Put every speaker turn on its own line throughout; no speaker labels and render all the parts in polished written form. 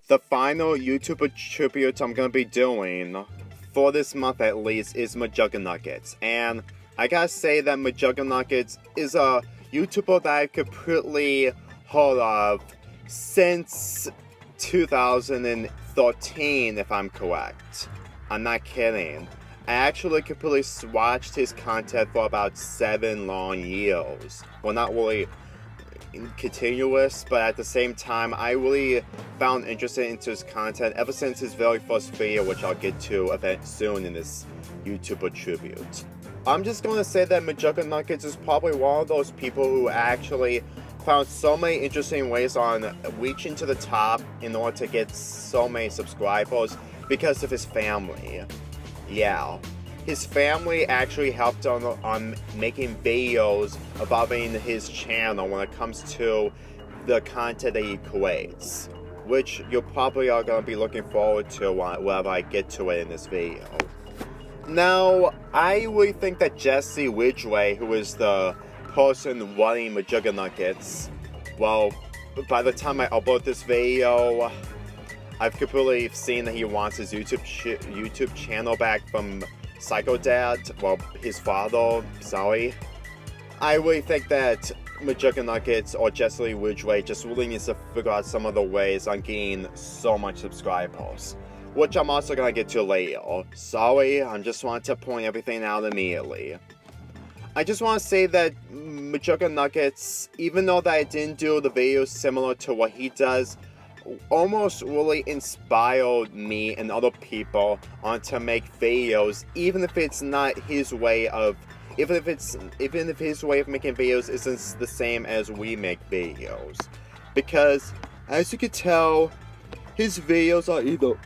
The final YouTuber tribute I'm gonna be doing, for this month at least, is McJuggerNuggets. And I gotta say that McJuggerNuggets is a YouTuber that I've completely heard of since 2013, if I'm correct. I'm not kidding. I actually completely watched his content for about 7 long years. Well, not really continuous, but at the same time, I really found interested into his content ever since his very first video, which I'll get to soon in this YouTuber tribute. I'm just going to say that McJuggerNuggets is probably one of those people who actually found so many interesting ways on reaching to the top in order to get so many subscribers because of his family. Yeah. His family actually helped on making videos involving his channel when it comes to the content that he creates, which you probably are going to be looking forward to whenever I get to it in this video. Now, I really think that Jesse Ridgway, who is the person running McJuggerNuggets, well, by the time I upload this video, I've completely seen that he wants his YouTube channel back from Psycho Dad, well, his father, sorry. I really think that McJuggerNuggets or Jesse Ridgway just really needs to figure out some of the ways on getting so much subscribers, which I'm also gonna get to later. Sorry, I just want to point everything out immediately. I just want to say that McJuggerNuggets, even though that I didn't do the videos similar to what he does, almost really inspired me and other people on to make videos, even if it's not his way of, even if his way of making videos isn't the same as we make videos, because as you can tell, his videos are either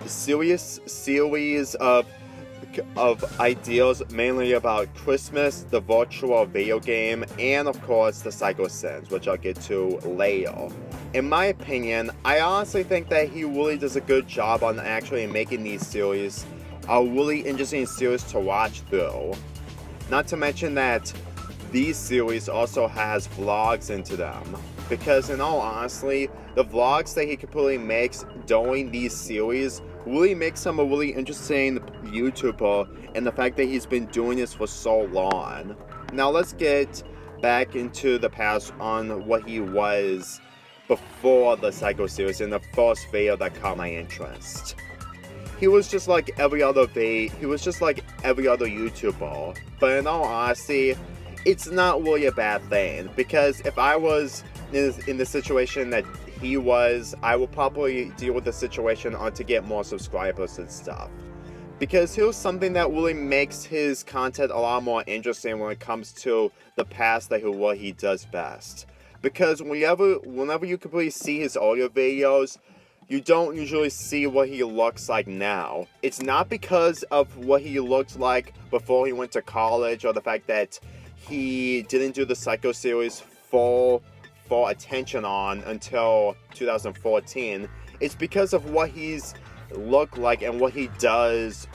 serious series of ideas mainly about Christmas, the virtual video game, and of course the Psycho Sins, which I'll get to later. In my opinion, I honestly think that he really does a good job on actually making these series a really interesting series to watch through. Not to mention that these series also has vlogs into them, because in all honesty, the vlogs that he completely makes during these series really makes him a really interesting YouTuber, and the fact that he's been doing this for so long. Now let's get back into the past on what he was before the Psycho series in the first video that caught my interest. He was just like every other YouTuber, but in all honesty, it's not really a bad thing, because if I was in the situation that he was, I will probably deal with the situation on to get more subscribers and stuff. Because here's something that really makes his content a lot more interesting when it comes to the past that what he does best. Because whenever you completely see his audio videos, you don't usually see what he looks like now. It's not because of what he looked like before he went to college, or the fact that he didn't do the Psycho series full attention on until 2014. It's because of what he's looked like and what he does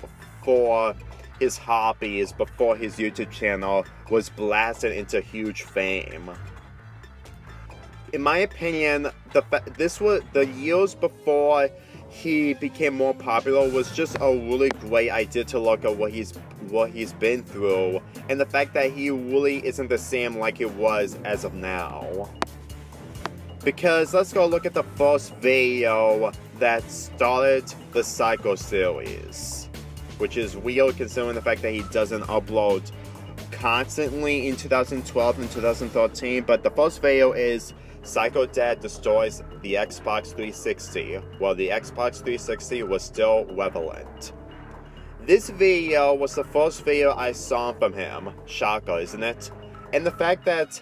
for his hobbies before his YouTube channel was blasted into huge fame. In my opinion, the years before he became more popular was just a really great idea to look at what he's been through, and the fact that he really isn't the same like he was as of now. Because let's go look at the first video that started the Psycho series, which is weird considering the fact that he doesn't upload constantly in 2012 and 2013, but the first video is Psycho Dad destroys the Xbox 360, while the Xbox 360 was still relevant. This video was the first video I saw from him. Shocker, isn't it? And the fact that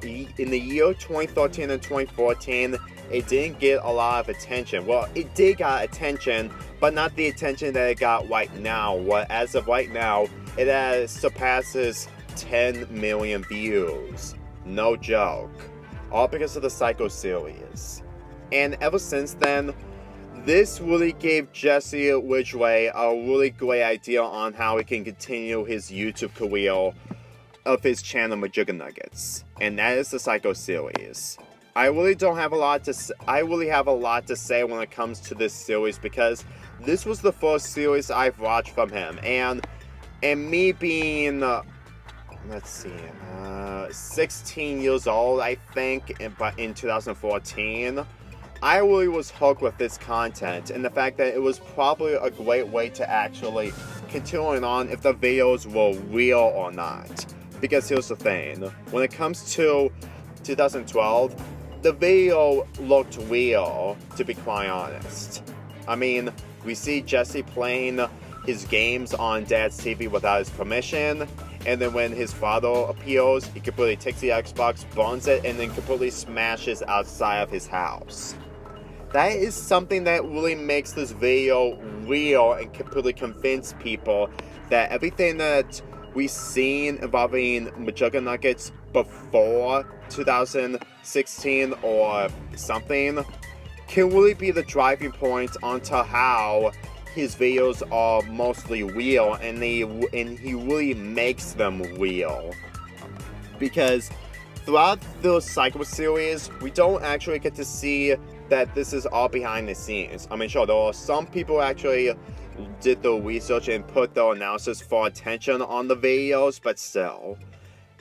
in the year 2013 and 2014, it didn't get a lot of attention. Well, it did got attention, but not the attention that it got right now. Well, as of right now, it surpasses 10 million views. No joke. All because of the Psycho series. And ever since then, this really gave Jesse Ridgway a really great idea on how he can continue his YouTube career of his channel McJuggerNuggets. And that is the Psycho series. I really don't have a lot to I really have a lot to say when it comes to this series, because this was the first series I've watched from him, and me being let's see, 16 years old, I think, but in 2014, I really was hooked with this content, and the fact that it was probably a great way to actually continue on if the videos were real or not. Because here's the thing, when it comes to 2012, the video looked real, to be quite honest. I mean, we see Jesse playing his games on Dad's TV without his permission, and then when his father appears, he completely takes the Xbox, burns it, and then completely smashes outside of his house. That is something that really makes this video real and completely convince people that everything that we've seen involving McJuggerNuggets before 2016 or something can really be the driving point onto how his videos are mostly real, and he really makes them real. Because throughout the Psycho series, we don't actually get to see that this is all behind the scenes. I mean, sure, there are some people actually did the research and put their analysis for attention on the videos, but still.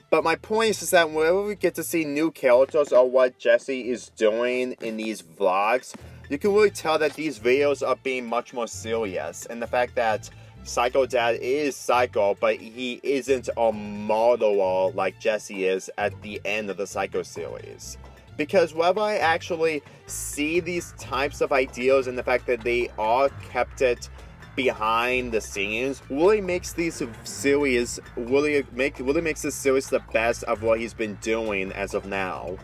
But my point is that whenever we get to see new characters or what Jesse is doing in these vlogs, you can really tell that these videos are being much more serious. And the fact that Psycho Dad is psycho, but he isn't a murderer like Jesse is at the end of the Psycho series. Because whenever I actually see these types of ideas and the fact that they are kept it behind the scenes, really makes these series really makes this series the best of what he's been doing as of now.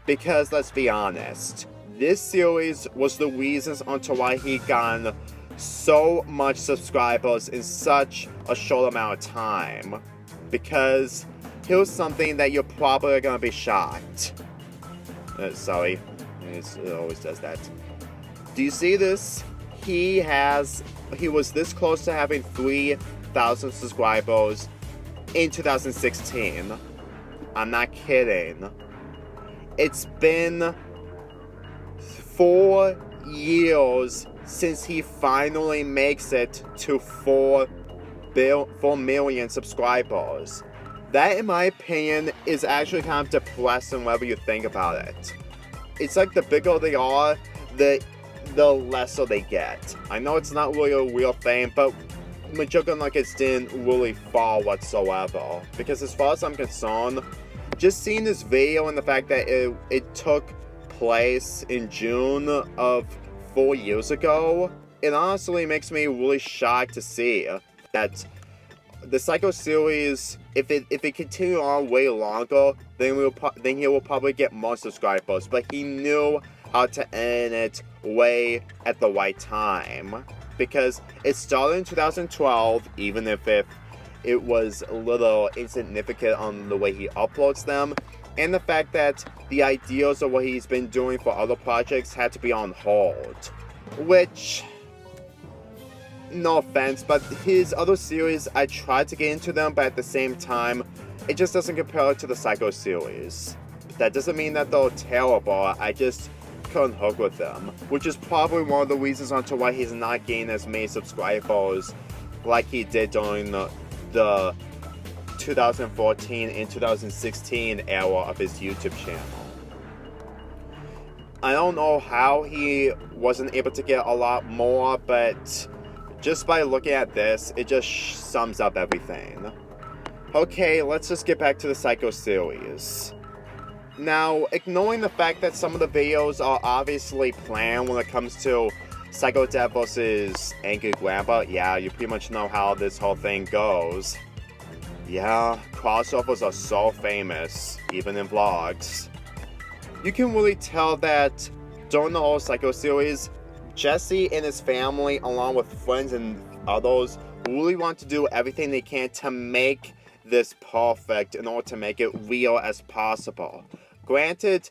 Because let's be honest, this series was the reasons onto why he got so much subscribers in such a short amount of time. Because here's something that you're probably gonna be shocked. Sorry, it always does that. Do you see this? He was this close to having 3,000 subscribers in 2016. I'm not kidding. It's been 4 years since he finally makes it to 4 million subscribers. That, in my opinion, is actually kind of depressing whenever you think about it. It's like the bigger they are, the lesser they get. I know it's not really a real thing, but McJuggerNuggets didn't really fall whatsoever. Because as far as I'm concerned, just seeing this video and the fact that it took place in June of 4 years ago, it honestly makes me really shocked to see that the Psycho series, if it continued on way longer, then he will probably get more subscribers. But he knew how to end it way at the right time, because it started in 2012, even if it was a little insignificant on the way he uploads them, and the fact that the ideas of what he's been doing for other projects had to be on hold, which, no offense, but his other series, I tried to get into them, but at the same time, it just doesn't compare to the Psycho series. That doesn't mean that they're terrible, I just couldn't hook with them, which is probably one of the reasons onto why he's not gaining as many subscribers like he did during the 2014 and 2016 era of his YouTube channel. I don't know how he wasn't able to get a lot more, but just by looking at this, it just sums up everything. Okay, let's just get back to the Psycho series. Now, ignoring the fact that some of the videos are obviously planned when it comes to Psycho Dad vs. Angry Grandpa, yeah, you pretty much know how this whole thing goes. Yeah, crossovers are so famous, even in vlogs. You can really tell that during the whole Psycho series, Jesse and his family, along with friends and others, really want to do everything they can to make this perfect in order to make it real as possible. Granted,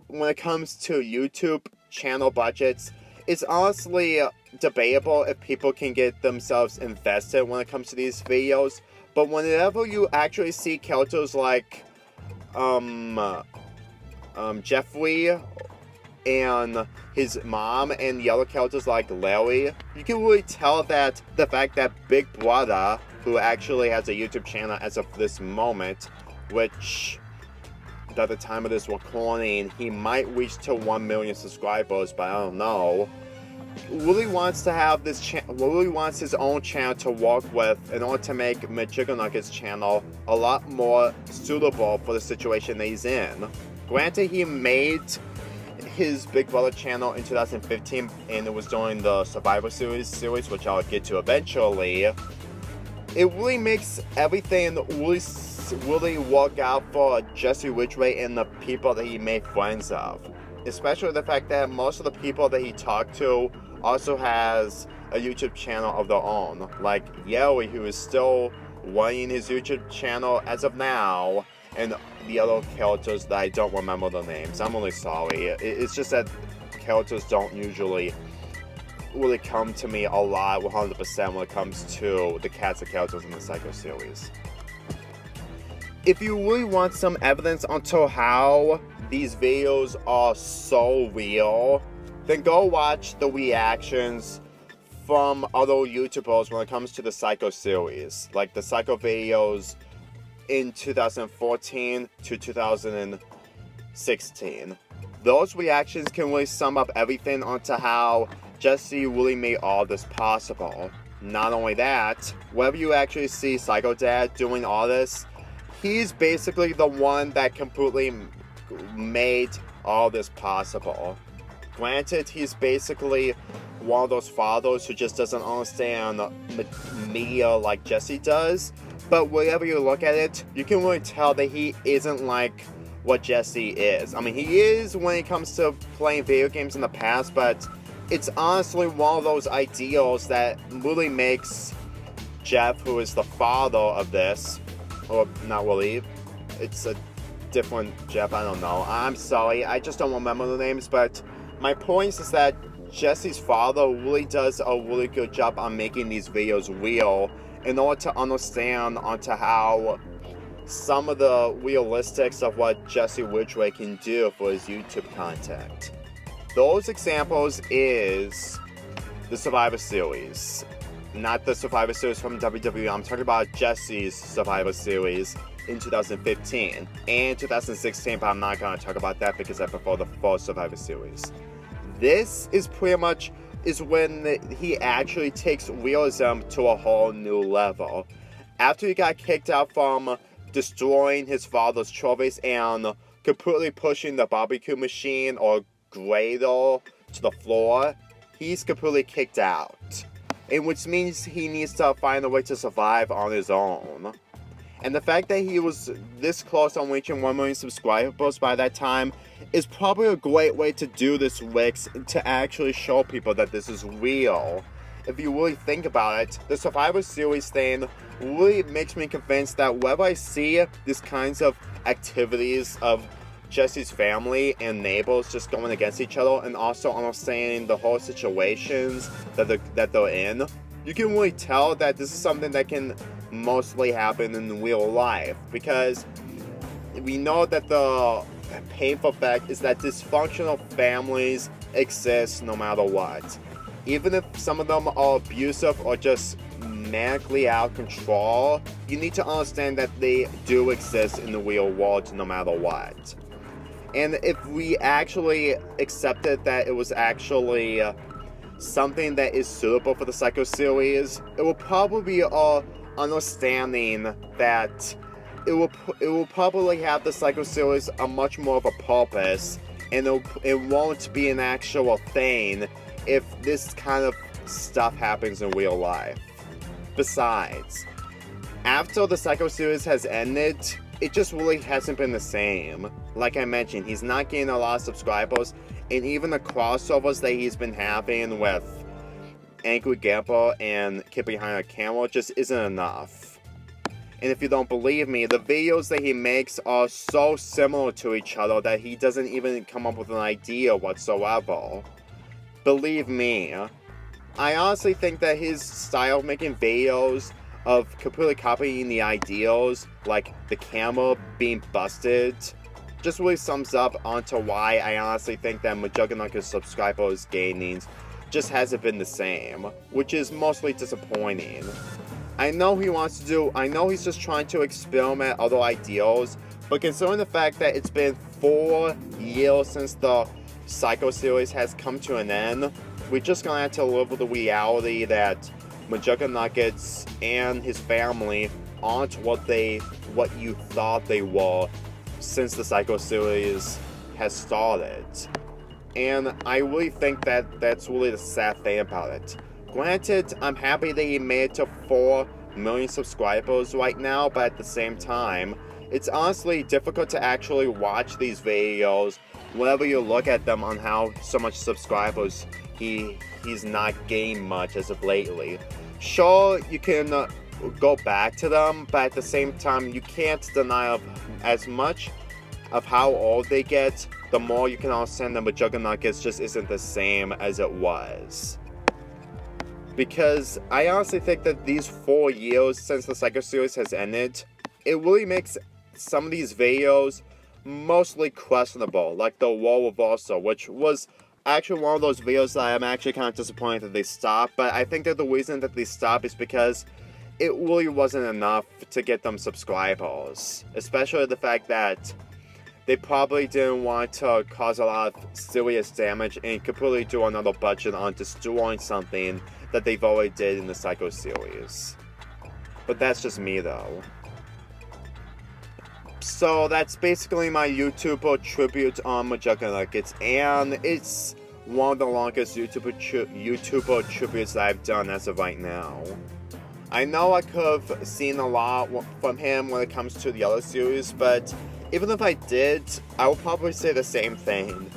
when it comes to YouTube channel budgets, it's honestly debatable if people can get themselves invested when it comes to these videos, but whenever you actually see characters like Jeffrey and his mom and the other characters like Larry, you can really tell that the fact that Big Brother, who actually has a YouTube channel as of this moment, which at the time of this recording, he might reach to 1 million subscribers, but I don't know, really wants to have this really wants his own channel to work with in order to make McJuggerNuggets channel a lot more suitable for the situation that he's in. Granted, he made his Big Brother channel in 2015, and it was during the Survivor Series, which I'll get to eventually. It really makes everything really work out for Jesse Ridgway and the people that he made friends of. Especially the fact that most of the people that he talked to also has a YouTube channel of their own. Like Yeri, who is still running his YouTube channel as of now, and the other characters that I don't remember the names. I'm really sorry. It's just that characters don't usually really come to me a lot 100% when it comes to the cast of characters in the Psycho series. If you really want some evidence onto how these videos are so real, then go watch the reactions from other YouTubers when it comes to the Psycho series. Like the Psycho videos in 2014 to 2016. Those reactions can really sum up everything onto how Jesse really made all this possible. Not only that, whenever you actually see Psycho Dad doing all this, he's basically the one that completely made all this possible. Granted, he's basically one of those fathers who just doesn't understand media like Jesse does, but whenever you look at it, you can really tell that he isn't like what Jesse is. I mean, he is when it comes to playing video games in the past, but it's honestly one of those ideals that really makes Jeff, who is the father of this, or not really, it's a different Jeff, I don't know. I'm sorry, I just don't remember the names, but my point is that Jesse's father really does a really good job on making these videos real in order to understand onto how some of the realistics of what Jesse Ridgway can do for his YouTube content. Those examples is the Survivor Series. Not the Survivor Series from WWE, I'm talking about Jesse's Survivor Series in 2015 and 2016, but I'm not going to talk about that because I prefer the first Survivor Series. This is pretty much when he actually takes realism to a whole new level. After he got kicked out from destroying his father's trophies and completely pushing the barbecue machine or griddle to the floor, he's completely kicked out. And which means he needs to find a way to survive on his own. And the fact that he was this close on reaching 1 million subscribers by that time is probably a great way to do this, Wix, to actually show people that this is real. If you really think about it, the Survivor Series thing really makes me convinced that whenever I see these kinds of activities of Jesse's family and neighbors just going against each other and also understanding the whole situations that they're in, you can really tell that this is something that can mostly happen in real life, because we know that the painful fact is that dysfunctional families exist no matter what. Even if some of them are abusive or just manically out of control, you need to understand that they do exist in the real world no matter what. And if we actually accepted that it was actually something that is suitable for the Psycho series, it will probably be a understanding that it will probably have the Psycho series a much more of a purpose, and it won't be an actual thing if this kind of stuff happens in real life. Besides, after the Psycho series has ended, it just really hasn't been the same. Like I mentioned, he's not getting a lot of subscribers, and even the crossovers that he's been having with Angry Grandpa and Kid Behind a Camera just isn't enough. And if you don't believe me, the videos that he makes are so similar to each other that he doesn't even come up with an idea whatsoever. Believe me, I honestly think that his style of making videos, of completely copying the ideals, like the camera being busted, just really sums up onto why I honestly think that McJuggerNuggets subscribers gaining just hasn't been the same, which is mostly disappointing. I know he's just trying to experiment other ideals, but considering the fact that it's been 4 years since the Psycho series has come to an end, we're just gonna have to live with the reality that McJuggerNuggets and his family aren't what you thought they were since the Psycho series has started. And I really think that that's really the sad thing about it. Granted, I'm happy that he made it to 4 million subscribers right now, but at the same time, it's honestly difficult to actually watch these videos whenever you look at them on how so much subscribers he's not gained much as of lately. Sure, you can go back to them, but at the same time, you can't deny as much of how old they get, the more you can understand that McJuggerNuggets just isn't the same as it was. Because I honestly think that these 4 years since the Psycho series has ended, it really makes some of these videos mostly questionable, like the Wall Reversal, which was actually one of those videos that I'm actually kind of disappointed that they stopped, but I think that the reason that they stopped is because it really wasn't enough to get them subscribers, especially the fact that they probably didn't want to cause a lot of serious damage and completely do another budget on destroying something that they've already did in the Psycho series. But that's just me though. So that's basically my YouTuber tribute on McJuggerNuggets, and it's one of the longest YouTuber tributes that I've done as of right now. I know I could have seen a lot from him when it comes to the other series, but even if I did, I would probably say the same thing.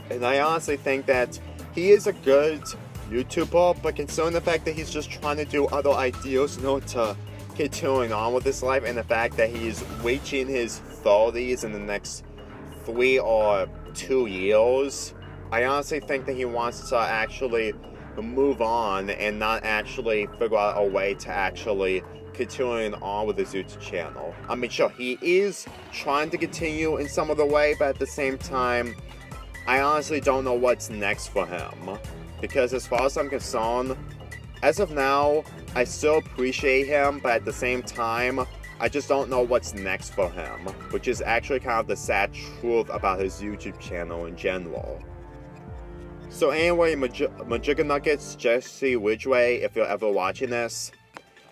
And I honestly think that he is a good YouTuber, but considering the fact that he's just trying to do other ideals in order to continuing on with his life, and the fact that he's reaching his 30s in the next 3 or 2 years, I honestly think that he wants to actually move on and not actually figure out a way to actually continuing on with his YouTube channel. I mean, sure, he is trying to continue in some other way, but at the same time, I honestly don't know what's next for him. Because as far as I'm concerned, as of now, I still appreciate him, but at the same time, I just don't know what's next for him, which is actually kind of the sad truth about his YouTube channel in general. So anyway, McJuggerNuggets, Jesse Ridgway, if you're ever watching this,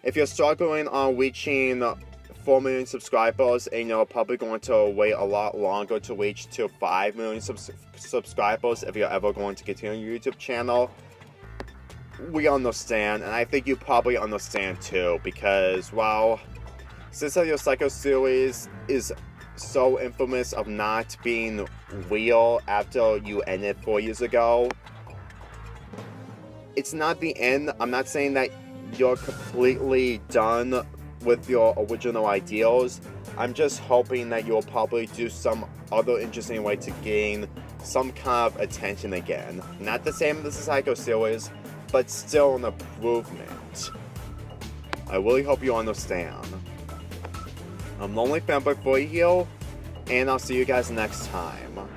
if you're struggling on reaching 4 million subscribers and you're probably going to wait a lot longer to reach to 5 million subscribers if you're ever going to continue your YouTube channel, we understand, and I think you probably understand too, because, well, since your Psycho series is so infamous of not being real after you ended 4 years ago, it's not the end. I'm not saying that you're completely done with your original ideals. I'm just hoping that you'll probably do some other interesting way to gain some kind of attention again. Not the same as the Psycho series, but still an improvement. I really hope you understand. I'm Lonely Fanboy for you, and I'll see you guys next time.